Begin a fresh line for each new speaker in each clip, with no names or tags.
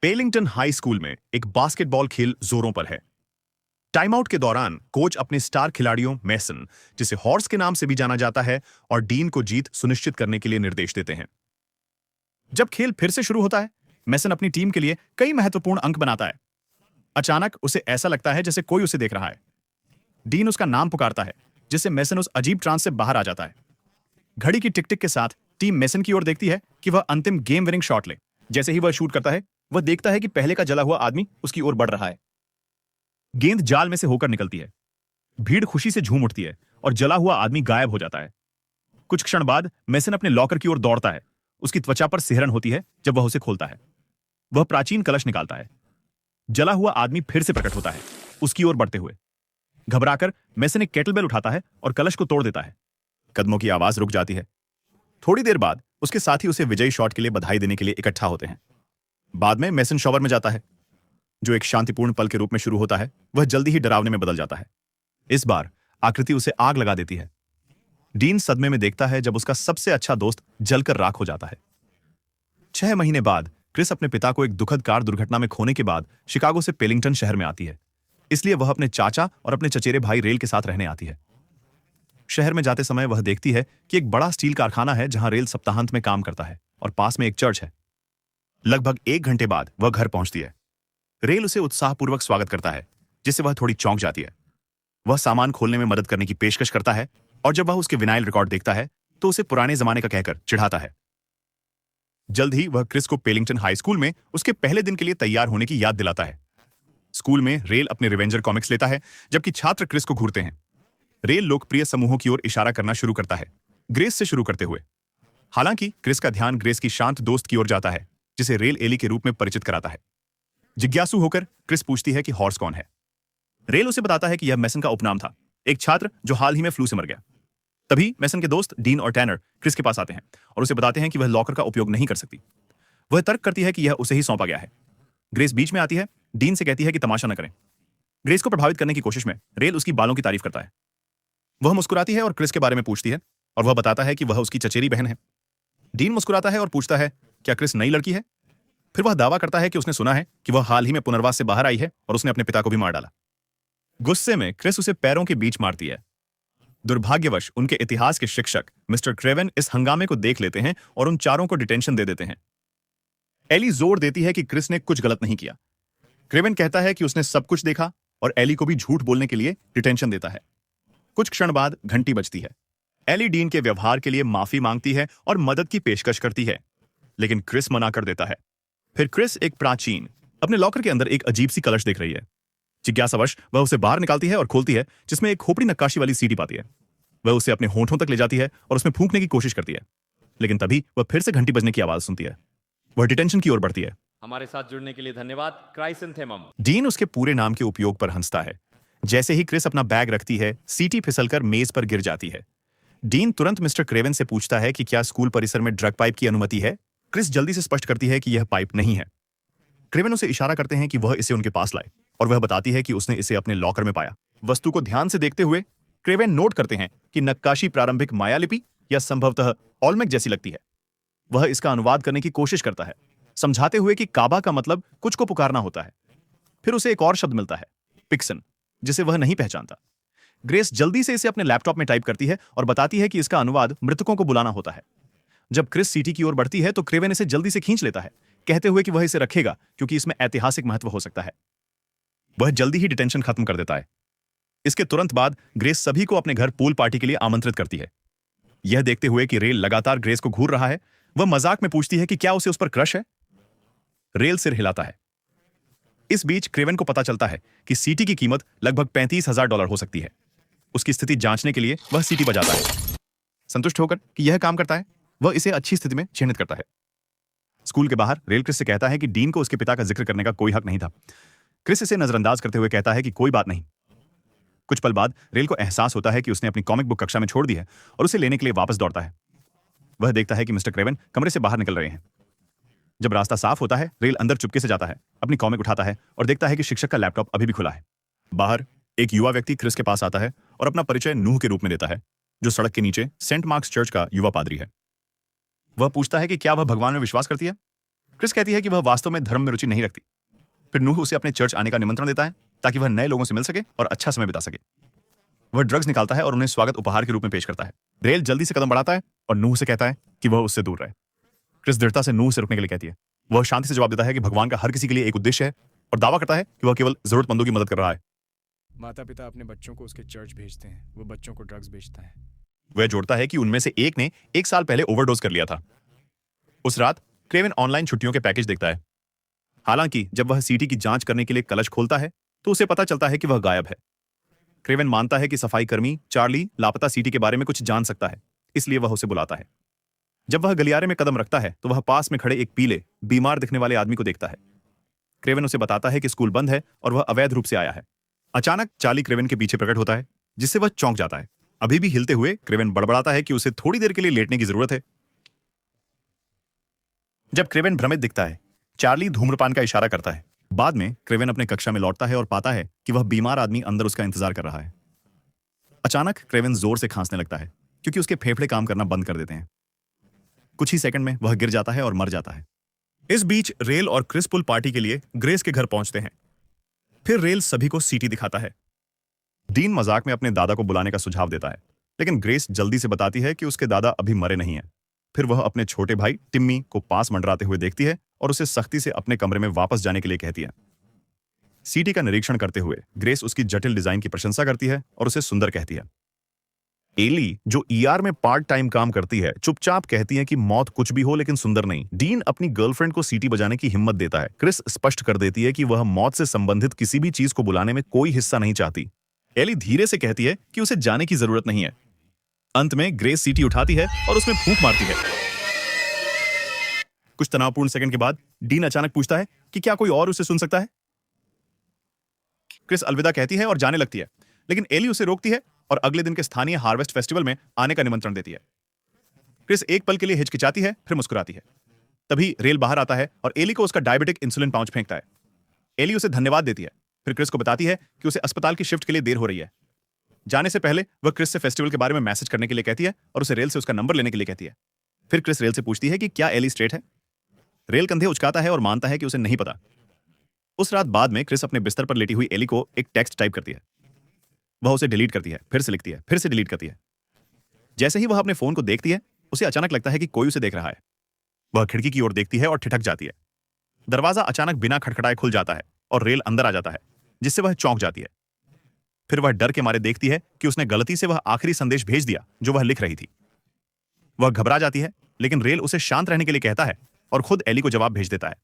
पेलिंगटन high school में एक basketball खेल जोरों पर है। टाइम आउट के दौरान कोच अपने स्टार खिलाड़ियों मैसन, जिसे हॉर्स के नाम से भी जाना जाता है, और डीन को जीत सुनिश्चित करने के लिए निर्देश देते हैं। जब खेल फिर से शुरू होता है, मैसन अपनी टीम के लिए कई महत्वपूर्ण अंक बनाता है। अचानक उसे ऐसा लगता है जैसे कोई उसे देख रहा है। डीन उसका नाम पुकारता है, जिससे मैसन उस अजीब ट्रांस से बाहर आ जाता है। घड़ी की टिक टिक के साथ टीम मैसन की ओर देखती है कि वह अंतिम गेम विनिंग शॉट ले। जैसे ही वह शूट करता है, वह देखता है कि पहले का जला हुआ आदमी उसकी ओर बढ़ रहा है। गेंद जाल में से होकर निकलती है। भीड़ खुशी से झूम उठती है और जला हुआ आदमी गायब हो जाता है। कुछ क्षण बाद मैसन अपने लॉकर की ओर दौड़ता है। उसकी त्वचा पर सिहरन होती है जब वह उसे खोलता है। वह प्राचीन कलश निकालता है। जला हुआ आदमी फिर से प्रकट होता है, उसकी ओर बढ़ते हुए। घबराकर मैसन एक केटलबेल उठाता है और कलश को तोड़ देता है। कदमों की आवाज रुक जाती है। थोड़ी देर बाद उसके साथी उसे विजयी शॉट के लिए बधाई देने के लिए इकट्ठा होते हैं। बाद में मैसन शॉवर में जाता है, जो एक शांतिपूर्ण पल के रूप में शुरू होता है, वह जल्दी ही डरावने में बदल जाता है। इस बार आकृति उसे आग लगा देती है। डीन सदमे में देखता है जब उसका सबसे अच्छा दोस्त जलकर राख हो जाता है। 6 महीने बाद क्रिस अपने पिता को एक दुखद कार दुर्घटना में खोने के बाद शिकागो से पेलिंगटन शहर में आती है। इसलिए वह अपने चाचा और अपने चचेरे भाई रेल के साथ रहने आती है। शहर में जाते समय वह देखती है कि एक बड़ा स्टील कारखाना है जहां रेल सप्ताहांत में काम करता है, और पास में एक चर्च है। लगभग 1 घंटे बाद वह घर पहुंचती है। रेल उसे उत्साहपूर्वक स्वागत करता है, जिससे वह थोड़ी चौंक जाती है। वह सामान खोलने में मदद करने की पेशकश करता है, और जब वह उसके विनाइल रिकॉर्ड देखता है तो उसे पुराने जमाने का कहकर चिढ़ाता है। जल्द ही वह क्रिस को पेलिंगटन हाई स्कूल में उसके पहले दिन के लिए तैयार होने की याद दिलाता है। स्कूल में रेल अपने रिवेंजर कॉमिक्स लेता है, जबकि छात्र क्रिस को घूरते हैं। रेल लोकप्रिय समूहों की ओर इशारा करना शुरू करता है, ग्रेस से शुरू करते हुए। हालांकि क्रिस का ध्यान ग्रेस की शांत दोस्त की ओर जाता है, जिसे रेल एली के रूप में परिचित कराता है। जिज्ञासु होकर क्रिस पूछती है कि हॉर्स कौन है। रेल उसे बताता है कि यह मैसन का उपनाम था, एक छात्र जो हाल ही में फ्लू से मर गया। तभी मैसन के दोस्त डीन और टैनर क्रिस के पास आते हैं और उसे बताते हैं कि वह लॉकर का उपयोग नहीं कर सकती। वह तर्क करती है कि यह उसे ही सौंपा गया है। ग्रेस बीच में आती है, डीन से कहती है कि तमाशा न करें। ग्रेस को प्रभावित करने की कोशिश में रेल उसकी बालों की तारीफ करता है। वह मुस्कुराती है और क्रिस के बारे में पूछती है, और वह बताता है कि वह उसकी चचेरी बहन है। डीन मुस्कुराता है और पूछता है, क्या क्रिस नई लड़की है? फिर वह दावा करता है कि उसने सुना है कि वह हाल ही में पुनर्वास से बाहर आई है और उसने अपने पिता को भी मार डाला। गुस्से में क्रिस उसे पैरों के बीच मारती है। दुर्भाग्यवश उनके इतिहास के शिक्षक मिस्टर क्रेवन इस हंगामे को देख लेते हैं और उन चारों को डिटेंशन दे देते हैं। एली जोर देती है कि क्रिस ने कुछ गलत नहीं किया। क्रेवन कहता है कि उसने सब कुछ देखा और एली को भी झूठ बोलने के लिए डिटेंशन देता है। कुछ क्षण बाद घंटी बजती है। एली डीन के व्यवहार के लिए माफी मांगती है और मदद की पेशकश करती है, लेकिन क्रिस मना कर देता है। फिर क्रिस एक प्राचीन अपने लॉकर के अंदर एक अजीब सी कलश देख रही है। जिज्ञासावश वह उसे बाहर निकालती है और खोलती है, जिसमें एक खोपड़ी नक्काशी वाली सीढ़ी पाती है। वह उसे अपने होंठों तक ले जाती है और उसमें फूंकने की कोशिश करती है, लेकिन तभी वह फिर से घंटी बजने की आवाज सुनती है। वह डिटेंशन की ओर बढ़ती है।
हमारे साथ जुड़ने के लिए धन्यवाद, क्राइसेंथेमम।
डीन उसके पूरे नाम के उपयोग पर हंसता है। जैसे ही क्रिस अपना बैग रखती है, सीटी फिसलकर मेज पर गिर जाती है। डीन तुरंत मिस्टर क्रेवन से पूछता है कि क्या स्कूल परिसर में ड्रग पाइप की अनुमति है। क्रिस जल्दी से स्पष्ट करती है कि यह पाइप नहीं है। क्रेवन उसे इशारा करते हैं कि वह इसे उनके पास लाए, और वह बताती है कि उसने इसे अपने लॉकर में पाया। वस्तु को ध्यान से देखते हुए क्रेवन नोट करते हैं कि नक्काशी प्रारंभिक माया लिपि या संभवतः ओल्मेक जैसी लगती है। वह इसका अनुवाद करने की कोशिश करता है, समझाते हुए कि काबा का मतलब कुछ को पुकारना होता है। फिर उसे एक और शब्द मिलता है, पिक्सन, जिसे वह नहीं पहचानता। ग्रेस जल्दी से इसे अपने लैपटॉप में टाइप करती है और बताती है कि इसका अनुवाद मृतकों को बुलाना होता है। जब क्रिस सीटी की ओर बढ़ती है तो क्रेवन इसे जल्दी से खींच लेता है, कहते हुए कि वह इसे रखेगा क्योंकि इसमें ऐतिहासिक महत्व हो सकता है। वह जल्दी ही डिटेंशन खत्म कर देता है। इसके तुरंत बाद ग्रेस सभी को अपने घर पूल पार्टी के लिए आमंत्रित करती है। यह देखते हुए कि रेल लगातार ग्रेस को घूर रहा है, वह मजाक में पूछती है कि क्या उसे उस पर क्रश है। रेल सिर हिलाता है। इस बीच क्रेवन को पता चलता है कि सीटी की कीमत लगभग $35,000 हो सकती है। उसकी स्थिति जांचने के लिए वह सीटी बजाता है। संतुष्ट होकर कि यह काम करता है, वह इसे अच्छी स्थिति में चिह्नित करता है। स्कूल के बाहर रेल क्रिस से कहता है कि डीन को उसके पिता का जिक्र करने का कोई हक नहीं था। क्रिस इसे नजरअंदाज करते हुए कहता है कि कोई बात नहीं। कुछ पल बाद रेल को एहसास होता है कि उसने अपनी कॉमिक बुक कक्षा में छोड़ दी है और उसे लेने के लिए वापस दौड़ता है। वह देखता है कि मिस्टर क्रेवन कमरे से बाहर निकल रहे हैं। जब रास्ता साफ होता है, रेल अंदर चुपके से जाता है, अपनी कॉमिक उठाता है और देखता है कि शिक्षक का लैपटॉप अभी भी खुला है। बाहर एक युवा व्यक्ति क्रिस के पास आता है और अपना परिचय नूह के रूप में देता है, जो सड़क के नीचे सेंट मार्क्स चर्च का युवा पादरी है। वह पूछता है कि क्या वह भगवान में विश्वास करती है। क्रिस कहती है कि वह वास्तव में धर्म में रुचि नहीं रखती। फिर नूह उसे अपने चर्च आने का निमंत्रण देता है ताकि वह नए लोगों से मिल सके और अच्छा समय बिता सके। वह ड्रग्स निकालता है और उन्हें स्वागत उपहार के रूप में पेश करता है। रेल जल्दी से कदम बढ़ाता है और नूह से कहता है कि वह उससे दूर रहे। क्रिस दृढ़ता से नूह से रुकने के लिए कहती है। वह शांति से जवाब देता है कि भगवान का हर किसी के लिए एक उद्देश्य है और दावा करता है कि वह केवल जरूरतमंदों की मदद कर रहा है।
माता पिता अपने बच्चों को उसके चर्च भेजते हैं, वो बच्चों को ड्रग्स बेचता है।
वह जोड़ता है कि उनमें से एक ने 1 साल पहले ओवरडोज कर लिया था। उस रात क्रेवन ऑनलाइन छुट्टियों के पैकेज देखता है। हालांकि जब वह सीटी की जांच करने के लिए कलश खोलता है तो उसे पता चलता है कि वह गायब है। क्रेवन मानता है कि सफाई कर्मी चार्ली लापता सीटी के बारे में कुछ जान सकता है, इसलिए वह उसे बुलाता है। जब वह गलियारे में कदम रखता है तो वह पास में खड़े एक पीले बीमार दिखने वाले आदमी को देखता है। क्रेवन उसे बताता है कि स्कूल बंद है और वह अवैध रूप से आया है। अचानक चार्ली क्रेवन के पीछे प्रकट होता है, जिससे वह चौंक जाता है। अभी भी हिलते हुए क्रेवन बड़बड़ाता है कि उसे थोड़ी देर के लिए लेटने की जरूरत है। जब क्रेवन भ्रमित दिखता है, चार्ली धूम्रपान का इशारा करता है। बाद में क्रेवन अपने कक्षा में लौटता है और पाता है कि वह बीमार आदमी अंदर उसका इंतजार कर रहा है। अचानक क्रेवन जोर से खांसने लगता है क्योंकि उसके फेफड़े काम करना बंद कर देते हैं। कुछ ही सेकंड में वह गिर जाता है और मर जाता है। इस बीच रेल और क्रिस पुल पार्टी के लिए ग्रेस के घर पहुंचते हैं। फिर रेल सभी को सीटी दिखाता है। डीन मजाक में अपने दादा को बुलाने का सुझाव देता है, लेकिन ग्रेस जल्दी से बताती है कि उसके दादा अभी मरे नहीं हैं। फिर वह अपने छोटे भाई टिम्मी को पास मंडराते हुए देखती है और उसे सख्ती से अपने कमरे में वापस जाने के लिए कहती है। सीटी का निरीक्षण करते हुए ग्रेस उसकी जटिल डिजाइन की प्रशंसा करती है और उसे सुंदर कहती है। एली, जो ईआर में पार्ट टाइम काम करती है, चुपचाप कहती है कि मौत कुछ भी हो लेकिन सुंदर नहीं। डीन अपनी गर्लफ्रेंड को सीटी बजाने की हिम्मत देता है। क्रिस स्पष्ट कर देती है कि वह मौत से संबंधित किसी भी चीज को बुलाने में कोई हिस्सा नहीं चाहती। एली धीरे से कहती है कि उसे जाने की जरूरत नहीं है। अंत में ग्रेस सीटी उठाती है और उसमें फूंक मारती है। कुछ तनावपूर्ण सेकंड के बाद डीन अचानक पूछता है कि क्या कोई और उसे सुन सकता है। क्रिस अलविदा कहती है और जाने लगती है, लेकिन एली उसे रोकती है और अगले दिन के स्थानीय हार्वेस्ट फेस्टिवल में आने का निमंत्रण देती है। क्रिस एक पल के लिए हिचकिचाती है, फिर मुस्कुराती है। तभी रेल बाहर आता है और एली को उसका डायबिटिक इंसुलिन पाउच फेंकता है। एली उसे धन्यवाद देती है, फिर क्रिस को बताती है कि उसे अस्पताल की शिफ्ट के लिए देर हो रही है। जाने से पहले वह क्रिस से फेस्टिवल के बारे में मैसेज करने के लिए कहती है और उसे रेल से उसका नंबर लेने के लिए कहती है। फिर क्रिस रेल से पूछती है कि क्या एली स्ट्रेट है। रेल कंधे उचकाता है और मानता है कि उसे नहीं पता। उस रात बाद में क्रिस अपने बिस्तर पर लेटी हुई एली को एक टेक्स्ट टाइप करती है। वह उसे डिलीट करती है, फिर से लिखती है, फिर से डिलीट करती है। जैसे ही वह अपने फोन को देखती है, उसे अचानक लगता है कि कोई उसे देख रहा है। वह खिड़की की ओर देखती है और ठिठक जाती है। दरवाजा अचानक बिना खटखटाए खुल जाता है और रेल अंदर आ जाता है, जिससे वह चौंक जाती है। फिर वह डर के मारे देखती है कि उसने गलती से वह आखिरी संदेश भेज दिया जो वह लिख रही थी। वह घबरा जाती है, लेकिन रेल उसे शांत रहने के लिए कहता है और खुद एली को जवाब भेज देता है।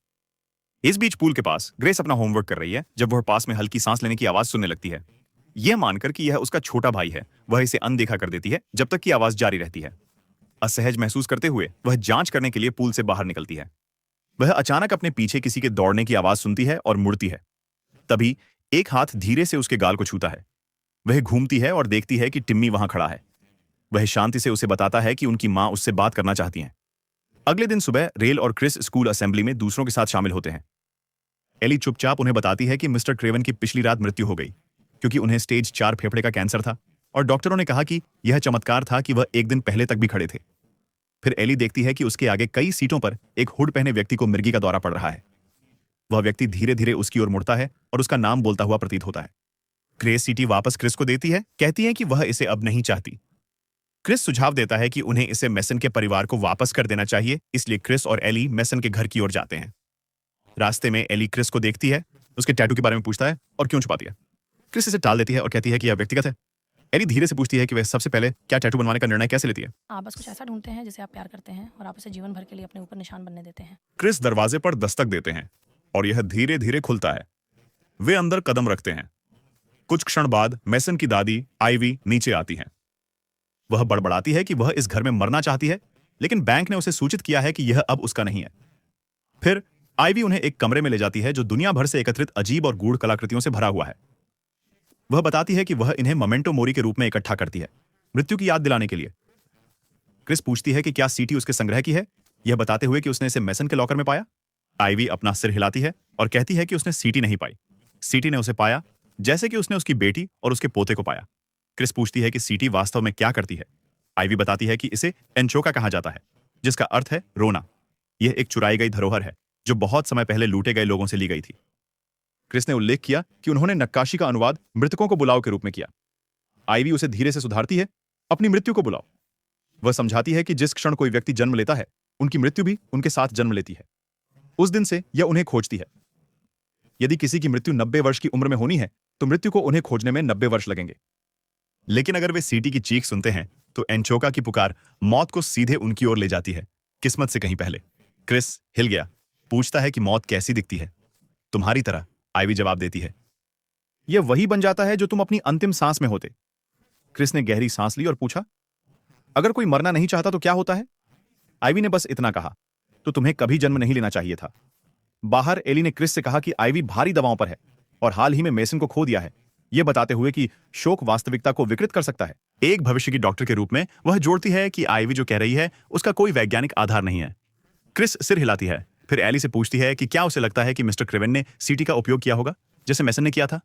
इस बीच पूल के पास ग्रेस अपना होमवर्क कर रही है जब वह पास में हल्की सांस लेने की आवाज सुनने लगती है। यह मानकर कि यह उसका छोटा भाई है, वह इसे अनदेखा कर देती है जब तक कि आवाज जारी रहती है। असहज महसूस करते हुए वह जांच करने के लिए पूल से बाहर निकलती है। वह अचानक अपने पीछे किसी के दौड़ने की आवाज सुनती है और मुड़ती है। तभी एक हाथ धीरे से उसके गाल को छूता है। वह घूमती है और देखती है कि टिम्मी वहां खड़ा है। वह शांति से उसे बताता है कि उनकी मां उससे बात करना चाहती हैं। अगले दिन सुबह रेल और क्रिस स्कूल असेंबली में दूसरों के साथ शामिल होते हैं। एली चुपचाप उन्हें बताती है कि मिस्टर क्रेवन की पिछली रात मृत्यु हो गई क्योंकि उन्हें स्टेज 4 फेफड़े का कैंसर था और डॉक्टरों ने कहा कि यह चमत्कार था कि वह एक दिन पहले तक भी खड़े थे। फिर एली देखती है कि उसके आगे कई सीटों पर एक हुड पहने व्यक्ति को मिर्गी का दौरा पड़ रहा है। वह व्यक्ति धीरे धीरे उसकी ओर मुड़ता है और उसका नाम बोलता हुआ प्रतीत होता है। ग्रेस सीटी वापस क्रिस को देती है, कहती है कि वह इसे अब नहीं चाहती। क्रिस सुझाव देता है कि उन्हें इसे मेसन के परिवार को वापस कर देना चाहिए, इसलिए क्रिस और एली मेसन के घर की ओर जाते हैं। रास्ते में एली क्रिस को देखती है, उसके टैटू के बारे में पूछता है और क्यों छुपाती है। क्रिस इसे टाल देती है और कहती है कि यह व्यक्तिगत है। एली धीरे से पूछती है कि वह सबसे पहले क्या टैटू बनवाने का निर्णय कैसे लेती है।
आप बस कुछ ऐसा ढूंढते हैं जिसे आप प्यार करते हैं और आप उसे जीवन भर के लिए अपने ऊपर निशान बनने देते हैं।
क्रिस दरवाजे पर दस्तक देते हैं और यह धीरे धीरे खुलता है। वे अंदर कदम रखते हैं। कुछ क्षण बाद मेसन की दादी आइवी नीचे आती हैं। वह बड़बड़ाती है कि वह इस घर में मरना चाहती है, लेकिन बैंक ने उसे सूचित किया है कि यह अब उसका नहीं है। फिर आइवी उन्हें एक कमरे में ले जाती है जो दुनिया भर से एकत्रित अजीब और गूढ़ कलाकृतियों से भरा हुआ है। वह बताती है कि वह इन्हें मोमेंटो मोरी के रूप में इकट्ठा करती है, मृत्यु की याद दिलाने के लिए। क्रिस पूछती है कि क्या सीटी उसके संग्रह की है, यह बताते हुए कि उसने इसे मेसन के लॉकर में पाया। आइवी अपना सिर हिलाती है और कहती है कि उसने सीटी नहीं पाई, सीटी ने उसे पाया, जैसे कि उसने उसकी बेटी और उसके पोते को पाया। क्रिस पूछती है कि सीटी वास्तव में क्या करती है। आइवी बताती है कि इसे एंचोका कहा जाता है, जिसका अर्थ है रोना। यह एक चुराई गई धरोहर है जो बहुत समय पहले लूटे गए लोगों से ली गई थी। क्रिस ने उल्लेख किया कि उन्होंने नक्काशी का अनुवाद मृतकों को बुलाओ के रूप में किया। आईवी उसे धीरे से सुधारती है, अपनी मृत्यु को बुलाओ। वह समझाती है कि जिस क्षण कोई व्यक्ति जन्म लेता है, उनकी मृत्यु भी उनके साथ जन्म लेती है। उस दिन से यह उन्हें खोजती है। यदि किसी की मृत्यु 90 वर्ष की उम्र में होनी है, तो मृत्यु को उन्हें खोजने में 90 वर्ष लगेंगे। लेकिन अगर वे सीटी की चीख सुनते हैं, तो एंचोका की पुकार मौत को सीधे उनकी ओर ले जाती है, किस्मत से कहीं पहले। क्रिस हिल गया, पूछता है कि मौत कैसी दिखती है। तुम्हारी तरह, आईवी जवाब देती है। यह वही बन जाता है जो तुम अपनी अंतिम सांस में होते। क्रिस ने गहरी सांस ली और पूछा, अगर कोई मरना नहीं चाहता तो क्या होता है? आईवी ने बस इतना कहा, तो तुम्हें कभी जन्म नहीं लेना चाहिए था। बाहर एली ने क्रिस से कहा कि आईवी भारी दवाओं पर है और हाल ही में मेसन को खो दिया है, यह बताते हुए कि शोक वास्तविकता को विकृत कर सकता है। एक भविष्य की डॉक्टर के रूप में वह जोड़ती है कि आईवी जो कह रही है उसका कोई वैज्ञानिक आधार नहीं है। क्रिस सिर हिलाती है, फिर एली से पूछती है कि क्या उसे लगता है कि मिस्टर क्रेवेन ने सीटी का उपयोग किया होगा जैसे मेसन ने किया था।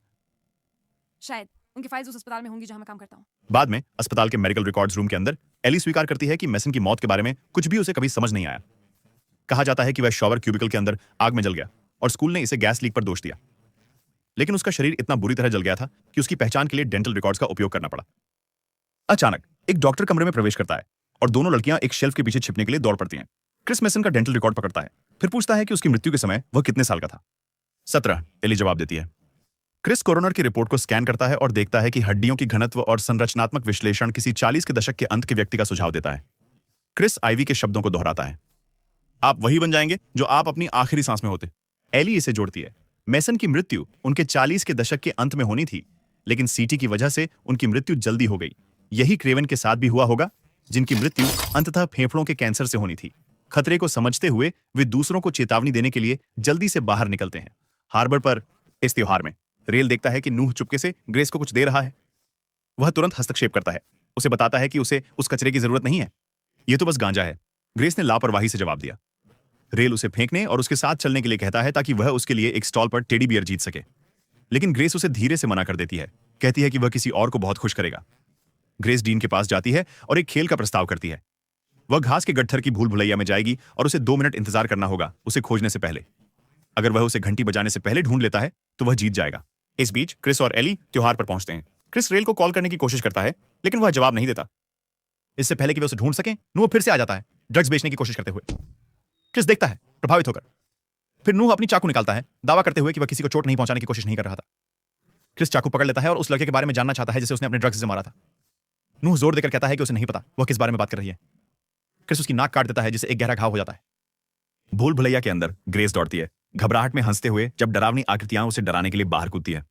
शायद उनकी फाइल्स उस अस्पताल में होंगी जहां मैं काम करता हूं।
बाद में अस्पताल के मेडिकल रिकॉर्ड्स रूम के अंदर एली स्वीकार करती है कि मेसन की मौत के बारे में कुछ भी उसे कभी समझ नहीं आया। कहा जाता है कि वह शॉवर क्यूबिकल के अंदर आग में जल गया और स्कूल ने इसे गैस लीक पर दोष दिया। लेकिन उसका शरीर इतना बुरी तरह जल गया था कि उसकी पहचान के लिए डेंटल रिकॉर्ड्स का उपयोग करना पड़ा। अचानक एक डॉक्टर कमरे में प्रवेश करता है और दोनों लड़कियां एक शेल्फ के पीछे छिपने के लिए दौड़ पड़ती हैं। क्रिस मेसन का डेंटल रिकॉर्ड पकड़ता है, फिर पूछता है कि उसकी मृत्यु के समय वह कितने साल का था। 17, एली जवाब देती है। क्रिस कोरोनर की रिपोर्ट को स्कैन करता है और देखता है कि हड्डियों की घनत्व और संरचनात्मक विश्लेषण किसी 40 के दशक के अंत के व्यक्ति का सुझाव देता है। क्रिस आईवी के शब्दों को दोहराता है, आप वही बन जाएंगे जो आप अपनी आखिरी सांस में होते। एली इसे जोड़ती है, मेसन की मृत्यु उनके 40 के दशक के अंत में होनी थी, लेकिन सीटी की वजह से उनकी मृत्यु जल्दी हो गई। यही क्रेवेन के साथ भी हुआ होगा, जिनकी मृत्यु अंततः फेफड़ों के कैंसर से होनी थी। खतरे को समझते हुए वे दूसरों को चेतावनी देने के लिए जल्दी से बाहर निकलते हैं। हार्बर पर इस त्योहार में रेल देखता है कि नूह चुपके से ग्रेस को कुछ दे रहा है। वह तुरंत हस्तक्षेप करता है, उसे बताता है कि उसे उस कचरे की जरूरत नहीं है, यह तो बस गांजा है। ग्रेस ने लापरवाही से जवाब दिया। रेल उसे फेंकने और उसके साथ चलने के लिए कहता है ताकि वह उसके लिए एक स्टॉल पर टेडी बियर जीत सके। लेकिन ग्रेस उसे धीरे से मना कर देती है, कहती है कि वह किसी और को बहुत खुश करेगा। ग्रेस डीन के पास जाती है और एक खेल का प्रस्ताव करती है। वह घास के गट्ठर की भूल भुलैया में जाएगी और उसे 2 मिनट इंतजार करना होगा उसे खोजने से पहले। अगर वह उसे घंटी बजाने से पहले ढूंढ लेता है तो वह जीत जाएगा। इस बीच क्रिस और एली त्योहार पर पहुंचते हैं। क्रिस रेल को कॉल करने की कोशिश करता है, लेकिन वह जवाब नहीं देता। इससे पहले कि वे उसे ढूंढ सकें, नूह फिर से आ जाता है, ड्रग्स बेचने की कोशिश करते हुए। क्रिस देखता है, प्रभावित होकर। फिर नूह अपनी चाकू निकालता है, दावा करते हुए कि वह किसी को चोट नहीं पहुंचाने की कोशिश नहीं कर रहा था। क्रिस चाकू पकड़ लेता है और उस लड़के के बारे में जानना चाहता है जिसे उसने अपने ड्रग्स से मारा था। नूह जोर देकर कहता है कि उसे नहीं पता वह किस बारे में बात कर रही है। क्रिस उसकी नाक काट देता है, जिसे एक गहरा घाव हो जाता है। भूल भुलैया के अंदर ग्रेस दौड़ती है, घबराहट में हंसते हुए, जब डरावनी आकृतियां उसे डराने के लिए बाहर कूदती है।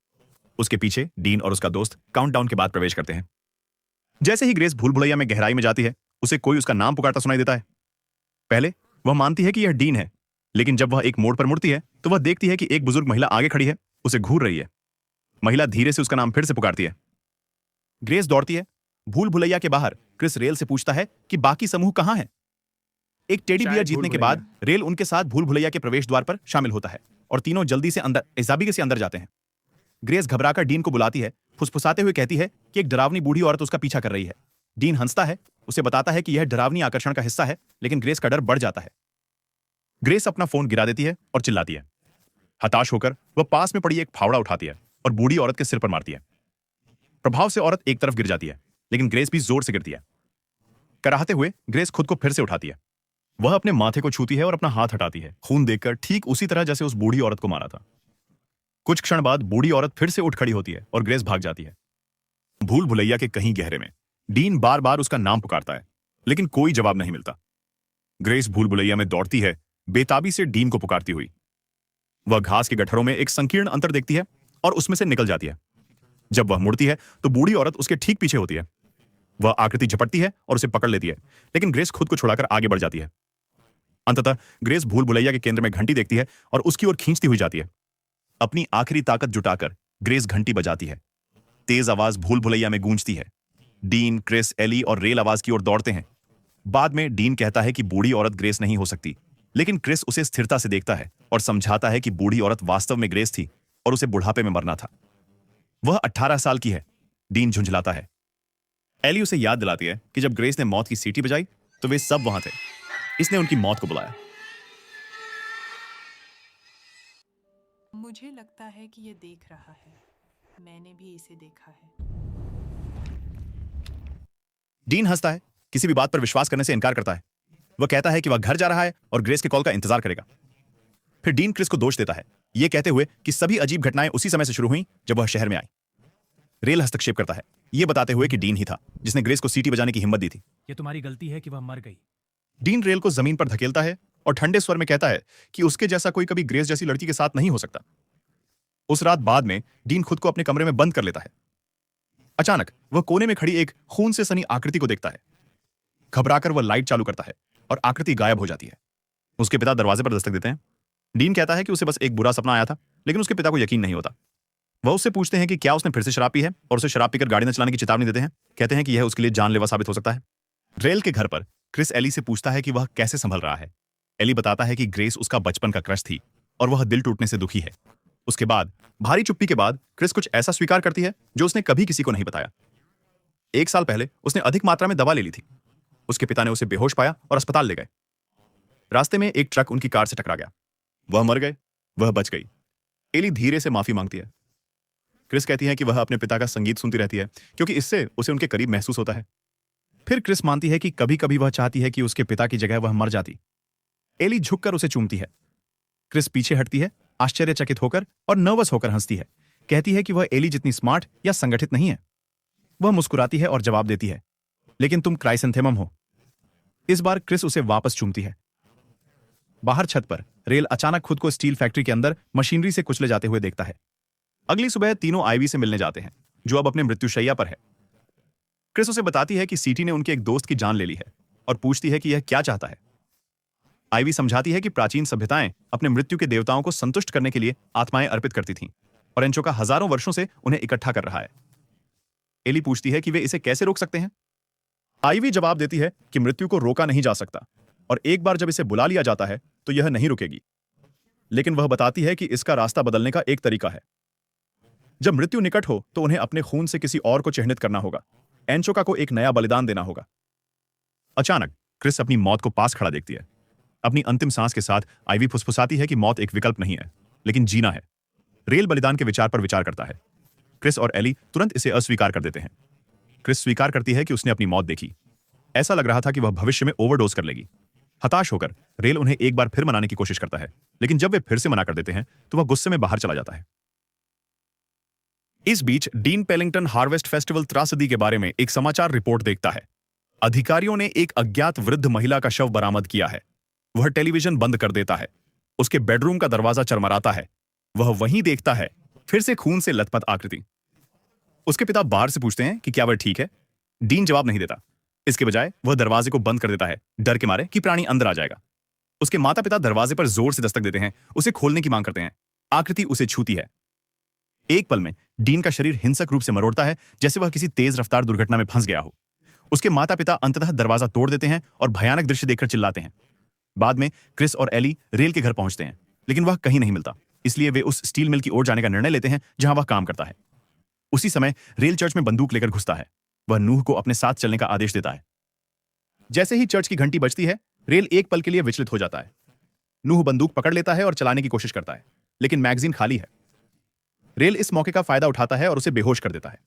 उसके पीछे डीन और उसका दोस्त काउंटडाउन के बाद प्रवेश करते हैं। जैसे ही ग्रेस भूल भुलैया में गहराई में जाती है, उसे कोई उसका नाम पुकारता सुनाई देता है। पहले वह मानती है कि यह डीन है, लेकिन जब वह एक मोड़ पर मुड़ती है तो वह देखती है कि एक बुजुर्ग महिला आगे खड़ी है, उसे घूर रही है। महिला धीरे से उसका नाम फिर से पुकारती है। ग्रेस दौड़ती है। भूल भुलैया के बाहर क्रिस रेल से पूछता है कि बाकी समूह कहां है। एक टेडी बियर
शायद
जीतने के
भूल
बाद रेल उनके साथ भूल भुलैया के प्रवेश द्वार पर शामिल होता है और तीनों जल्दी से अंदर इजाबिगे से अंदर जाते हैं। ग्रेस घबराकर डीन को बुलाती है, फुसफुसाते हुए कहती है कि एक डरावनी बूढ़ी औरत उसका पीछा कर रही है। डीन हंसता है, उसे बताता है कि यह डरावनी आकर्षण का हिस्सा है, लेकिन ग्रेस का डर बढ़ जाता है। ग्रेस अपना फोन गिरा देती है और चिल्लाती है। हताश होकर वह पास में पड़ी एक फावड़ा उठाती है और बूढ़ी औरत के सिर पर मारती है। प्रभाव से औरत एक तरफ गिर जाती है, लेकिन ग्रेस भी जोर से गिरती है। कराहते हुए ग्रेस खुद को फिर से उठाती है। वह अपने माथे को छूती है और अपना हाथ हटाती है, खून देखकर ठीक उसी तरह जैसे उस बूढ़ी औरत को मारा था। कुछ क्षण बाद बूढ़ी औरत फिर से उठ खड़ी होती है और ग्रेस भाग जाती है। भूल भुलैया के कहीं गहरे में डीन बार बार उसका नाम पुकारता है, लेकिन कोई जवाब नहीं मिलता। ग्रेस भूल भुलैया में दौड़ती है, बेताबी से डीन को पुकारती हुई। वह घास के गठरों में एक संकीर्ण अंतर देखती है और उसमें से निकल जाती है। जब वह मुड़ती है तो बूढ़ी औरत उसके ठीक पीछे होती है। वह आकृति झपटती है और उसे पकड़ लेती है, लेकिन ग्रेस खुद को छुड़ाकर आगे बढ़ जाती है। अंततः ग्रेस भूल भुलैया के केंद्र में घंटी देखती है और उसकी ओर खींचती हुई जाती है। अपनी आखिरी ताकत जुटाकर ग्रेस घंटी बजाती है। तेज आवाज भूल भुलैया में गूंजती है। डीन, क्रिस, एली और रेल आवाज की ओर दौड़ते हैं। बाद में डीन कहता है कि बूढ़ी औरत ग्रेस नहीं हो सकती, लेकिन क्रिस उसे स्थिरता से देखता है और समझाता है कि बूढ़ी औरत वास्तव में ग्रेस थी और उसे बुढ़ापे में मरना था। वह 18 साल की है। डीन झुंझलाता है। एली उसे याद दिलाती है कि जब ग्रेस ने मौत की सीटी बजाई तो वे सब वहां थे। इसने उनकी मौत को बुलाया।
मुझे लगता है कि ये देख रहा है। मैंने भी इसे देखा है।
डीन हंसता है, किसी भी बात पर विश्वास करने से इनकार करता है। वह कहता है कि वह घर जा रहा है और ग्रेस के कॉल का इंतजार करेगा। फिर डीन क्रिस को दोष देता है, यह कहते हुए कि सभी अजीब घटनाएं उसी समय से शुरू हुई जब वह शहर में आई। रेल हस्तक्षेप करता है, यह बताते हुए कि डीन ही था जिसने ग्रेस को सीटी बजाने की हिम्मत दी थी।
ये तुम्हारी गलती है कि वह मर गई।
डीन रेल को जमीन पर धकेलता है और ठंडे स्वर में कहता है कि उसके जैसा कोई कभी ग्रेस जैसी लड़की के साथ नहीं हो सकता। उस रात बाद में डीन खुद को अपने कमरे में बंद कर लेता है। अचानक वह कोने में खड़ी एक खून से सनी आकृति को देखता है। घबराकर वह लाइट चालू करता है और आकृति गायब हो जाती है। उसके पिता दरवाजे पर दस्तक देते हैं। डीन कहता है कि उसे बस एक बुरा सपना आया था, लेकिन उसके पिता को यकीन नहीं होता। वह उससे पूछते हैं कि क्या उसने फिर से शराब पी है और उसे शराब पीकर गाड़ी न चलाने की चेतावनी देते हैं। कहते हैं कि यह उसके लिए जानलेवा साबित हो सकता है। रेल के घर पर क्रिस एली से पूछता है कि वह कैसे संभल रहा है। एली बताता है कि ग्रेस उसका बचपन का क्रश थी और वह दिल टूटने से दुखी है। उसके बाद भारी चुप्पी के बाद क्रिस कुछ ऐसा स्वीकार करती है जो उसने कभी किसी को नहीं बताया। 1 साल पहले उसने अधिक मात्रा में दवा ले ली थी। उसके पिता ने उसे बेहोश पाया और अस्पताल ले गए। रास्ते में एक ट्रक उनकी कार से टकरा गया। वह मर गए, वह बच गई। एली धीरे से माफी मांगती है। क्रिस कहती है कि वह अपने पिता का संगीत सुनती रहती है क्योंकि इससे उसे उनके करीब महसूस होता है। फिर क्रिस मानती है कि कभी कभी वह चाहती है कि उसके पिता की जगह वह मर जाती। एली झुककर उसे चूमती है। क्रिस पीछे हटती है, आश्चर्यचकित होकर और नर्वस होकर हंसती है। कहती है कि वह एली जितनी स्मार्ट या संगठित नहीं है। वह मुस्कुराती है और जवाब देती है, लेकिन तुम क्राइसेंथेमम हो। इस बार क्रिस उसे वापस चूमती है। बाहर छत पर रेल अचानक खुद को स्टील फैक्ट्री के अंदर मशीनरी से कुचले जाते हुए देखता है। अगली सुबह तीनों आईवी से मिलने जाते हैं, जो अब अपने मृत्युशैया पर है। क्रिस उसे बताती है कि सीटी ने उनके एक दोस्त की जान ले ली है और पूछती है कि यह क्या चाहता है। आईवी समझाती है कि प्राचीन सभ्यताएं अपने मृत्यु के देवताओं को संतुष्ट करने के लिए आत्माएं अर्पित करती थीं और एंचोका हजारों वर्षों से उन्हें इकट्ठा कर रहा है। एली पूछती है कि वे इसे कैसे रोक सकते हैं। आईवी जवाब देती है कि मृत्यु को रोका नहीं जा सकता और एक बार जब इसे बुला लिया जाता है तो यह नहीं रुकेगी। लेकिन वह बताती है कि इसका रास्ता बदलने का एक तरीका है। जब मृत्यु निकट हो तो उन्हें अपने खून से किसी और को चिह्नित करना होगा। एंचोका को एक नया बलिदान देना होगा। अचानक क्रिस अपनी मौत को पास खड़ा देखती है। अपनी अंतिम सांस के साथ आईवी फुसफुसाती है कि मौत एक विकल्प नहीं है, लेकिन जीना है। रेल बलिदान के विचार पर विचार करता है। क्रिस और एली तुरंत इसे अस्वीकार कर देते हैं। क्रिस स्वीकार करती है कि उसने अपनी मौत देखी। ऐसा लग रहा था कि वह भविष्य में ओवरडोज कर लेगी। हताश होकर रेल उन्हें एक बार फिर मनाने की कोशिश करता है, लेकिन जब वे फिर से मना कर देते हैं तो वह गुस्से में बाहर चला जाता है। इस बीच डीन पेलिंगटन हार्वेस्ट फेस्टिवल त्रासदी के बारे में एक समाचार रिपोर्ट देखता है। अधिकारियों ने एक अज्ञात वृद्ध महिला का शव बरामद किया है। वह टेलीविजन बंद कर देता है। उसके बेडरूम का दरवाजा चरमराता है। वह वहीं देखता है, फिर से खून से लथपथ आकृति। उसके पिता बाहर से पूछते हैं कि क्या वह ठीक है। डीन जवाब नहीं देता। इसके बजाय वह दरवाजे को बंद कर देता है, डर के मारे कि प्राणी अंदर आ जाएगा। उसके माता पिता दरवाजे पर जोर से दस्तक देते हैं, उसे खोलने की मांग करते हैं। आकृति उसे छूती है। एक पल में डीन का शरीर हिंसक रूप से मरोड़ता है, जैसे वह किसी तेज रफ्तार दुर्घटना में फंस गया हो। उसके माता पिता अंततः दरवाजा तोड़ देते हैं और भयानक दृश्य देखकर चिल्लाते हैं। बाद में क्रिस और एली रेल के घर पहुंचते हैं, लेकिन वह कहीं नहीं मिलता। इसलिए वे उस स्टील मिल की ओर जाने का निर्णय लेते हैं जहां वह काम करता है। उसी समय रेल चर्च में बंदूक लेकर घुसता है। वह नूह को अपने साथ चलने का आदेश देता है। जैसे ही चर्च की घंटी बजती है, रेल एक पल के लिए विचलित हो जाता है। नूह बंदूक पकड़ लेता है और चलाने की कोशिश करता है, लेकिन मैगजीन खाली है। रेल इस मौके का फायदा उठाता है और उसे बेहोश कर देता है।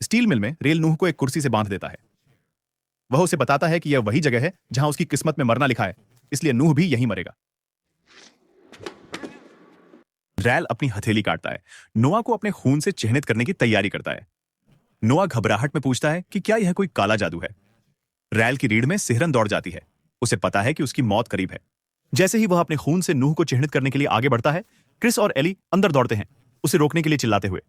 स्टील मिल में रेल नूह को एक कुर्सी से बांध देता है। वह उसे बताता है कि यह वही जगह है जहां उसकी किस्मत में मरना लिखा है, इसलिए नूह भी यहीं मरेगा। रैल अपनी हथेली काटता है। नोआ को अपने खून से चिह्नित करने की तैयारी करता है। नोआ घबराहट में पूछता है कि क्या यह कोई काला जादू है। रैल की रीढ़ में सिहरन दौड़ जाती है। उसे पता है कि उसकी मौत करीब है। जैसे ही वह अपने खून से नूह को चिह्नित करने के लिए आगे बढ़ता है, क्रिस और एली अंदर दौड़ते हैं, उसे रोकने के लिए चिल्लाते हुए।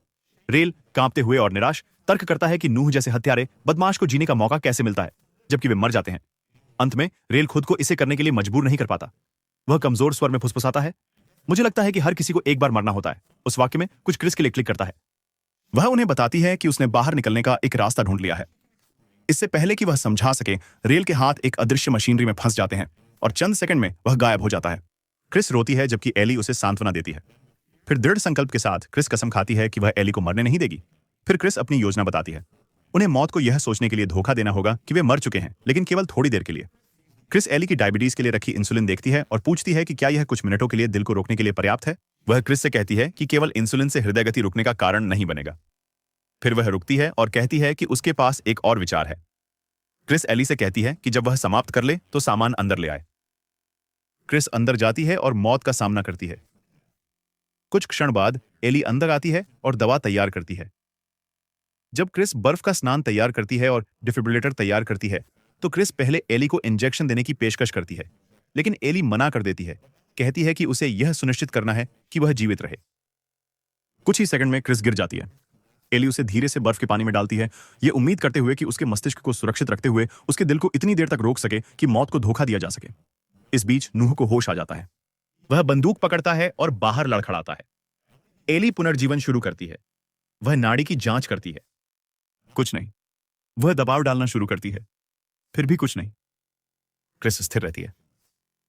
रेल कांपते हुए और निराश तर्क करता है कि नूह जैसे हत्यारे बदमाश को जीने का मौका कैसे मिलता है, जबकि वे मर जाते हैं। अंत में रेल खुद को इसे करने के लिए मजबूर नहीं कर पाता। वह कमजोर स्वर में फुसफुसाता है, मुझे लगता है कि हर किसी को एक बार मरना होता है। उस वाक्य में कुछ क्रिस के लिए क्लिक करता है। वह उन्हें बताती है कि उसने बाहर निकलने का एक रास्ता ढूंढ लिया है। इससे पहले कि वह समझा सके, रेल के हाथ एक अदृश्य मशीनरी में फंस जाते हैं और चंद सेकंड में वह गायब हो जाता है। क्रिस रोती है जबकि एली उसे सांत्वना देती है। फिर दृढ़ संकल्प के साथ क्रिस कसम खाती है कि वह एली को मरने नहीं देगी। फिर क्रिस अपनी योजना बताती है। उन्हें मौत को यह सोचने के लिए धोखा देना होगा कि वे मर चुके हैं, लेकिन केवल थोड़ी देर के लिए। क्रिस एली की डायबिटीज के लिए रखी इंसुलिन देखती है और पूछती है कि क्या यह कुछ मिनटों के लिए दिल को रोकने के लिए पर्याप्त है। वह क्रिस से कहती है कि केवल इंसुलिन से हृदय गति रुकने का कारण नहीं बनेगा। फिर वह रुकती है और कहती है कि उसके पास एक और विचार है। क्रिस एली से कहती है कि जब वह समाप्त कर ले तो सामान अंदर ले आए। क्रिस अंदर जाती है और मौत का सामना करती है। कुछ क्षण बाद एली अंदर आती है और दवा तैयार करती है। जब क्रिस बर्फ का स्नान तैयार करती है और डिफिब्रिलेटर तैयार करती है तो क्रिस पहले एली को इंजेक्शन देने की पेशकश करती है, लेकिन एली मना कर देती है, कहती है कि उसे यह सुनिश्चित करना है कि वह जीवित रहे। कुछ ही सेकंड में क्रिस गिर जाती है। एली उसे धीरे से बर्फ के पानी में डालती है, यह उम्मीद करते हुए कि उसके मस्तिष्क को सुरक्षित रखते हुए उसके दिल को इतनी देर तक रोक सके कि मौत को धोखा दिया जा सके। इस बीच नूह को होश आ जाता है। वह बंदूक पकड़ता है और बाहर लड़खड़ाता है। एली पुनर्जीवन शुरू करती है। वह नाड़ी की जांच करती है। कुछ नहीं। वह दबाव डालना शुरू करती है, फिर भी कुछ नहीं। क्रिस स्थिर रहती है।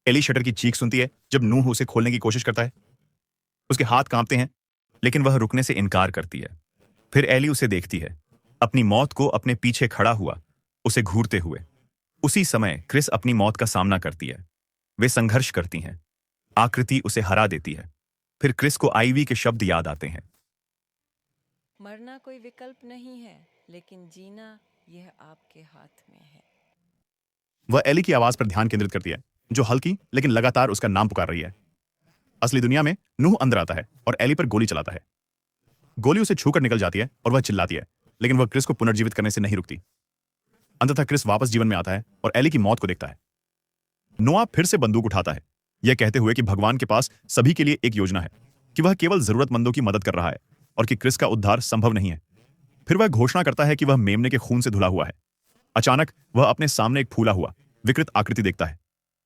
एली शटर की चीख सुनती है जब नूह उसे खोलने की कोशिश करता है। उसके हाथ कांपते हैं, लेकिन वह रुकने से इनकार करती है। फिर एली उसे देखती है, अपनी मौत को अपने पीछे खड़ा हुआ, उसे घूरते हुए। उसी समय क्रिस अपनी मौत का सामना करती है। वे संघर्ष करती हैं। आकृति उसे हरा देती है। फिर क्रिस को आईवी के शब्द याद आते हैं।
मरना कोई विकल्प नहीं है, लेकिन जीना यह आपके हाथ में है।
वह एली की आवाज पर ध्यान केंद्रित करती है, जो हल्की लेकिन लगातार उसका नाम पुकार रही है। असली दुनिया में नूह अंदर आता है और एली पर गोली चलाता है। गोली उसे छूकर निकल जाती है और वह चिल्लाती है, लेकिन वह क्रिस को पुनर्जीवित करने से नहीं रुकती। अंततः क्रिस वापस जीवन में आता है और एली की मौत को देखता है। नोआ फिर से बंदूक उठाता है, यह कहते हुए कि भगवान के पास सभी के लिए एक योजना है, कि वह केवल जरूरतमंदों की मदद कर रहा है और कि क्रिस का उद्धार संभव नहीं है। फिर वह घोषणा करता है कि वह मेमने के खून से धुला हुआ है। अचानक वह अपने सामने एक फूला हुआ विकृत आकृति देखता है।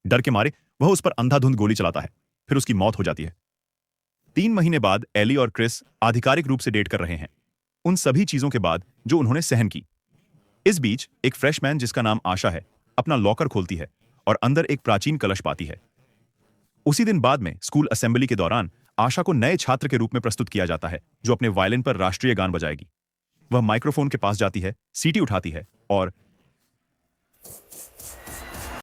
डर के मारे वह उस पर अंधाधुंध गोली चलाता है। फिर उसकी मौत हो जाती है। 3 महीने बाद एली और क्रिस आधिकारिक रूप से डेट कर रहे हैं, उन सभी चीजों के बाद जो उन्होंने सहन की। इस बीच एक फ्रेशमैन जिसका नाम आशा है अपना लॉकर खोलती है और अंदर एक प्राचीन कलश पाती है। उसी दिन बाद में स्कूल असेंबली के दौरान आशा को नए छात्र के रूप में प्रस्तुत किया जाता है, जो अपने वायलिन पर राष्ट्रीय गान बजाएगी। वह माइक्रोफोन के पास जाती है, सीटी उठाती है और